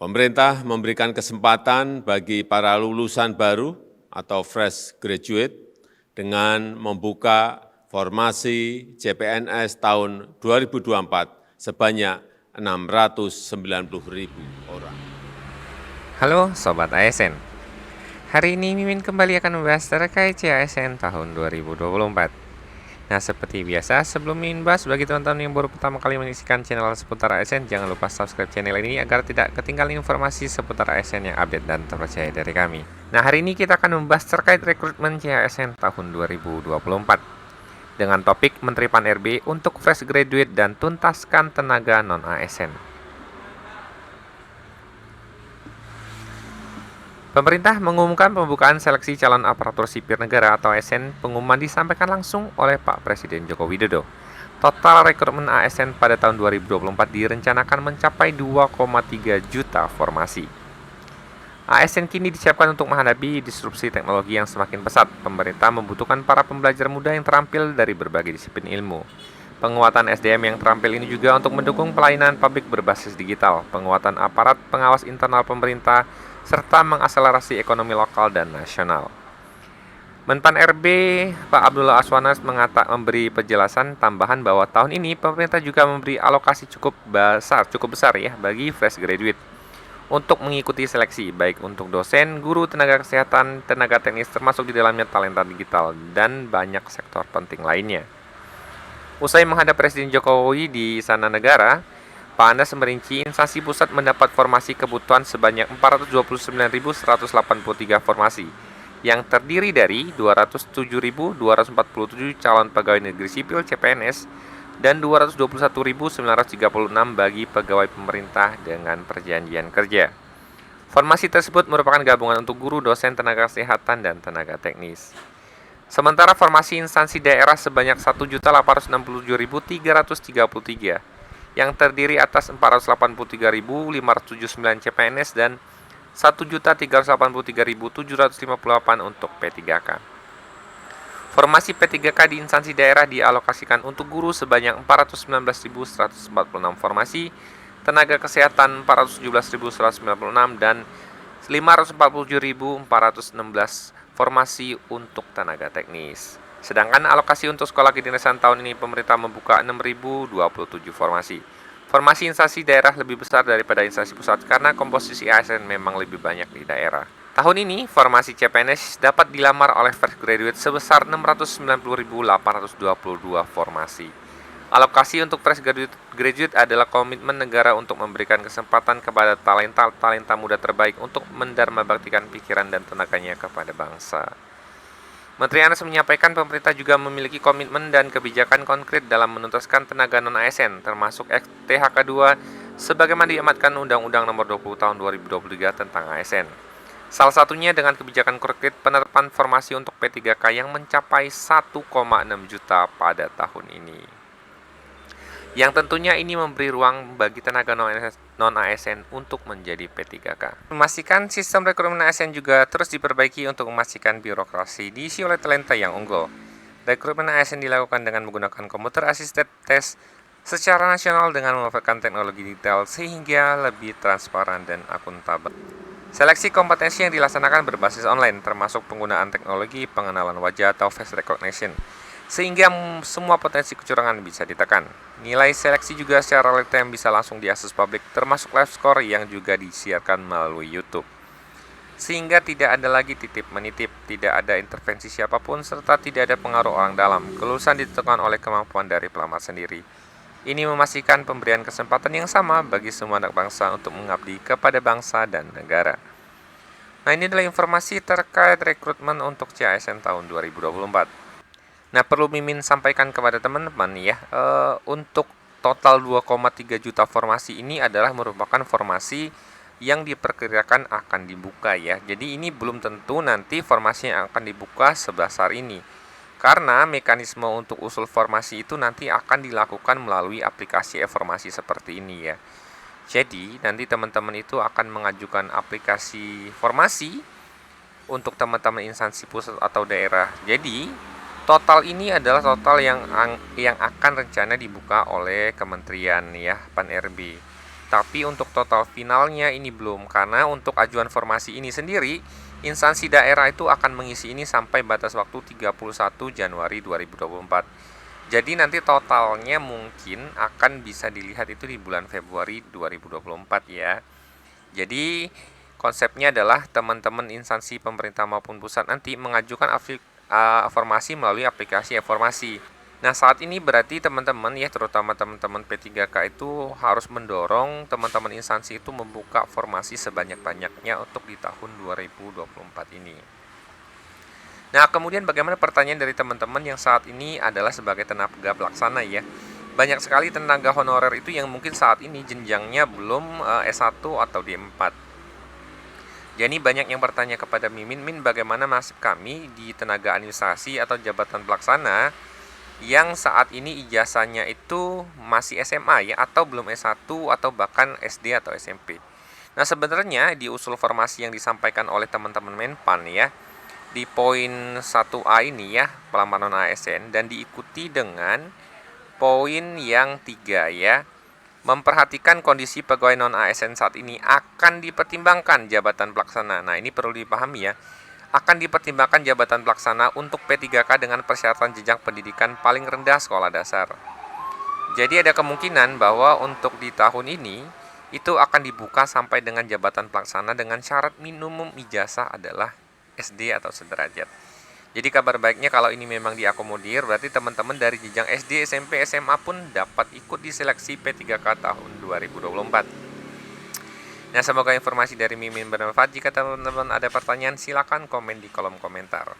Pemerintah memberikan kesempatan bagi para lulusan baru atau fresh graduate dengan membuka formasi CPNS tahun 2024 sebanyak 690.000 orang. Halo Sobat ASN, hari ini Mimin kembali akan membahas terkait CASN tahun 2024. Nah, seperti biasa, sebelum Mimin bahas, bagi teman-teman yang baru pertama kali menyaksikan channel seputar ASN, jangan lupa subscribe channel ini agar tidak ketinggalan informasi seputar ASN yang update dan terpercaya dari kami. Nah, hari ini kita akan membahas terkait rekrutmen CASN tahun 2024 dengan topik Menteri Pan-RB untuk fresh graduate dan tuntaskan tenaga non-ASN. Pemerintah mengumumkan pembukaan seleksi calon aparatur sipil negara atau ASN. Pengumuman disampaikan langsung oleh Pak Presiden Joko Widodo. Total rekrutmen ASN pada tahun 2024 direncanakan mencapai 2,3 juta formasi. ASN kini disiapkan untuk menghadapi disrupsi teknologi yang semakin pesat. Pemerintah membutuhkan para pembelajar muda yang terampil dari berbagai disiplin ilmu. Penguatan SDM yang terampil ini juga untuk mendukung pelayanan publik berbasis digital, penguatan aparat pengawas internal pemerintah, serta mengakselerasi ekonomi lokal dan nasional. Menpan RB Pak Abdullah Aswanas memberi penjelasan tambahan bahwa tahun ini pemerintah juga memberi alokasi cukup besar ya bagi fresh graduate untuk mengikuti seleksi baik untuk dosen, guru, tenaga kesehatan, tenaga teknis termasuk di dalamnya talenta digital dan banyak sektor penting lainnya. Usai menghadap Presiden Jokowi di Istana Negara, Pak Anas merinci instansi pusat mendapat formasi kebutuhan sebanyak 429.183 formasi, yang terdiri dari 207.247 calon pegawai negeri sipil CPNS dan 221.936 bagi pegawai pemerintah dengan perjanjian kerja. Formasi tersebut merupakan gabungan untuk guru, dosen, tenaga kesehatan, dan tenaga teknis. Sementara formasi instansi daerah sebanyak 1.867.333 yang terdiri atas 483.579 CPNS dan 1.383.758 untuk P3K. Formasi P3K di instansi daerah dialokasikan untuk guru sebanyak 419.146 formasi, tenaga kesehatan 417.196 dan 547.416 formasi untuk tenaga teknis. Sedangkan alokasi untuk sekolah kedinasan tahun ini pemerintah membuka 6.027 formasi. Formasi instansi daerah lebih besar daripada instansi pusat karena komposisi ASN memang lebih banyak di daerah. Tahun ini, formasi CPNS dapat dilamar oleh fresh graduate sebesar 690.822 formasi. Alokasi untuk fresh graduate adalah komitmen negara untuk memberikan kesempatan kepada talenta muda terbaik untuk mendharmabaktikan pikiran dan tenaganya kepada bangsa. Menteri Anas menyampaikan pemerintah juga memiliki komitmen dan kebijakan konkret dalam menuntaskan tenaga non-ASN, termasuk THK 2, sebagaimana diamatkan Undang-Undang Nomor 20 Tahun 2023 tentang ASN. Salah satunya dengan kebijakan konkret penerapan formasi untuk P3K yang mencapai 1,6 juta pada tahun ini. Yang tentunya ini memberi ruang bagi tenaga non-ASN untuk menjadi P3K. Memastikan sistem rekrutmen ASN juga terus diperbaiki untuk memastikan birokrasi diisi oleh talenta yang unggul. Rekrutmen ASN dilakukan dengan menggunakan komputer assisted test secara nasional dengan memanfaatkan teknologi digital sehingga lebih transparan dan akuntabel. Seleksi kompetensi yang dilaksanakan berbasis online, termasuk penggunaan teknologi pengenalan wajah atau face recognition, sehingga semua potensi kecurangan bisa ditekan. Nilai seleksi juga secara real time bisa langsung diakses publik, termasuk live score yang juga disiarkan melalui YouTube. Sehingga tidak ada lagi titip-menitip, tidak ada intervensi siapapun, serta tidak ada pengaruh orang dalam. Kelulusan ditentukan oleh kemampuan dari pelamar sendiri. Ini memastikan pemberian kesempatan yang sama bagi semua anak bangsa untuk mengabdi kepada bangsa dan negara. Nah, ini adalah informasi terkait rekrutmen untuk CASN tahun 2024. Nah, perlu Mimin sampaikan kepada teman-teman ya, untuk total 2,3 juta formasi ini adalah merupakan formasi yang diperkirakan akan dibuka ya. Jadi ini belum tentu nanti formasi yang akan dibuka sebesar ini. Karena mekanisme untuk usul formasi itu nanti akan dilakukan melalui aplikasi e-formasi seperti ini ya. Jadi nanti teman-teman itu akan mengajukan aplikasi formasi untuk teman-teman instansi pusat atau daerah. Jadi total ini adalah total yang akan rencana dibuka oleh Kementerian ya Pan-RB. Tapi untuk total finalnya ini belum, karena untuk ajuan formasi ini sendiri, instansi daerah itu akan mengisi ini sampai batas waktu 31 Januari 2024. Jadi nanti totalnya mungkin akan bisa dilihat itu di bulan Februari 2024 ya. Jadi konsepnya adalah teman-teman instansi pemerintah maupun pusat nanti mengajukan formasi melalui aplikasi informasi. Nah, saat ini berarti teman-teman ya, terutama teman-teman P3K itu harus mendorong teman-teman instansi itu membuka formasi sebanyak-banyaknya untuk di tahun 2024 ini. Nah, kemudian bagaimana pertanyaan dari teman-teman yang saat ini adalah sebagai tenaga pelaksana ya. Banyak sekali tenaga honorer itu yang mungkin saat ini jenjangnya belum S1 atau D4. Jadi banyak yang bertanya kepada Min, bagaimana nasib kami di tenaga administrasi atau jabatan pelaksana yang saat ini ijazahnya itu masih SMA ya, atau belum S1 atau bahkan SD atau SMP. Nah, sebenarnya di usul formasi yang disampaikan oleh teman-teman Menpan ya, di poin 1A ini ya, pelamar non ASN, dan diikuti dengan poin yang 3 ya, memperhatikan kondisi pegawai non ASN saat ini akan dipertimbangkan jabatan pelaksana. Nah, ini perlu dipahami ya, akan dipertimbangkan jabatan pelaksana untuk P3K dengan persyaratan jenjang pendidikan paling rendah sekolah dasar. Jadi ada kemungkinan bahwa untuk di tahun ini itu akan dibuka sampai dengan jabatan pelaksana dengan syarat minimum ijazah adalah SD atau sederajat. Jadi kabar baiknya kalau ini memang diakomodir, berarti teman-teman dari jenjang SD, SMP, SMA pun dapat ikut di seleksi P3K tahun 2024. Nah, semoga informasi dari Mimin bermanfaat. Jika teman-teman ada pertanyaan, silakan komen di kolom komentar.